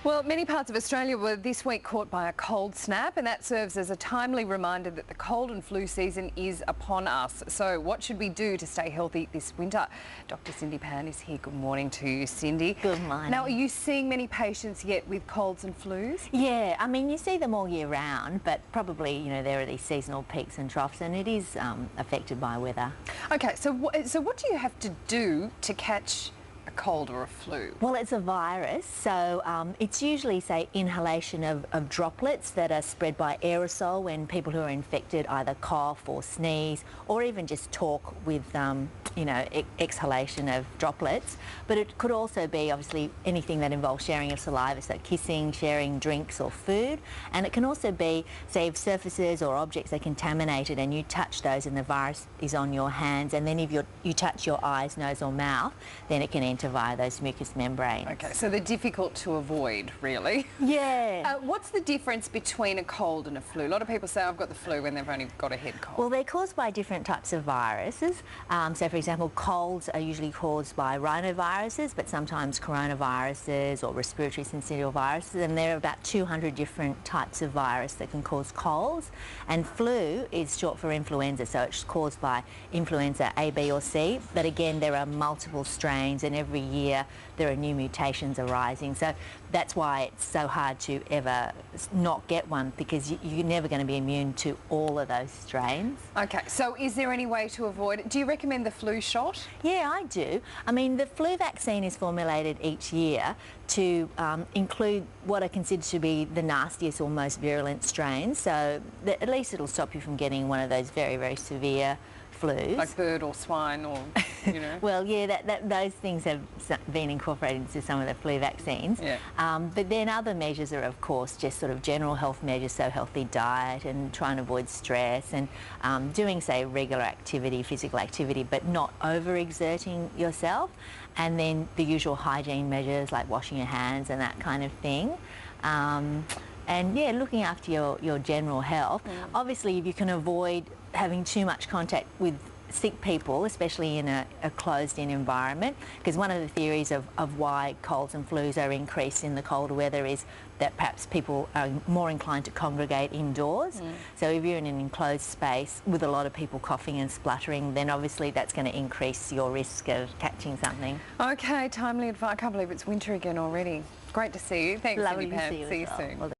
Well, many parts of Australia were this week caught by a cold snap, and that serves as a timely reminder that the cold and flu season is upon us. So what should we do to stay healthy this winter? Dr. Cindy Pan is here. Good morning to you, Cindy. Good morning. Now, are you seeing many patients yet with colds and flus? Yeah, I mean, you see them all year round, but probably, there are these seasonal peaks and troughs, and it is affected by weather. Okay, so what do you have to do to catch a cold or a flu? Well, it's a virus, so it's usually, say, inhalation of droplets that are spread by aerosol when people who are infected either cough or sneeze, or even just talk with, exhalation of droplets. But it could also be, obviously, anything that involves sharing of saliva, so kissing, sharing drinks or food. And it can also be, say, if surfaces or objects are contaminated and you touch those and the virus is on your hands, and then if you touch your eyes, nose or mouth, then it can enter via those mucous membranes. Okay, so they're difficult to avoid, really. Yeah. What's the difference between a cold and a flu? A lot of people say I've got the flu when they've only got a head cold. Well, they're caused by different types of viruses. So, for example, colds are usually caused by rhinoviruses, but sometimes coronaviruses or respiratory syncytial viruses, and there are about 200 different types of virus that can cause colds. And flu is short for influenza, so it's caused by influenza A, B or C. But again, there are multiple strains, and every year there are new mutations arising. So that's why it's so hard to ever not get one, because you're never going to be immune to all of those strains. Okay, so is there any way to avoid it? Do you recommend the flu shot? Yeah, I do. I mean, the flu vaccine is formulated each year to include what are considered to be the nastiest or most virulent strains, so that at least it'll stop you from getting one of those very, very severe flus. Like bird or swine or, Well, yeah, those things have been incorporated into some of the flu vaccines. Yeah. But then other measures are, of course, just sort of general health measures, so healthy diet and trying to avoid stress and doing, say, regular activity, physical activity, but not overexerting yourself. And then the usual hygiene measures like washing your hands and that kind of thing. And yeah, looking after your general health. Obviously, if you can avoid having too much contact with sick people, especially in a closed-in environment, because one of the theories of why colds and flus are increased in the colder weather is that perhaps people are more inclined to congregate indoors. So if you're in an enclosed space with a lot of people coughing and spluttering, then obviously that's going to increase your risk of catching something. Okay, timely advice. I can't believe it's winter again already. Great to see you. Thanks, Lovely Cindy to Pan. see you See you as well. soon. Well,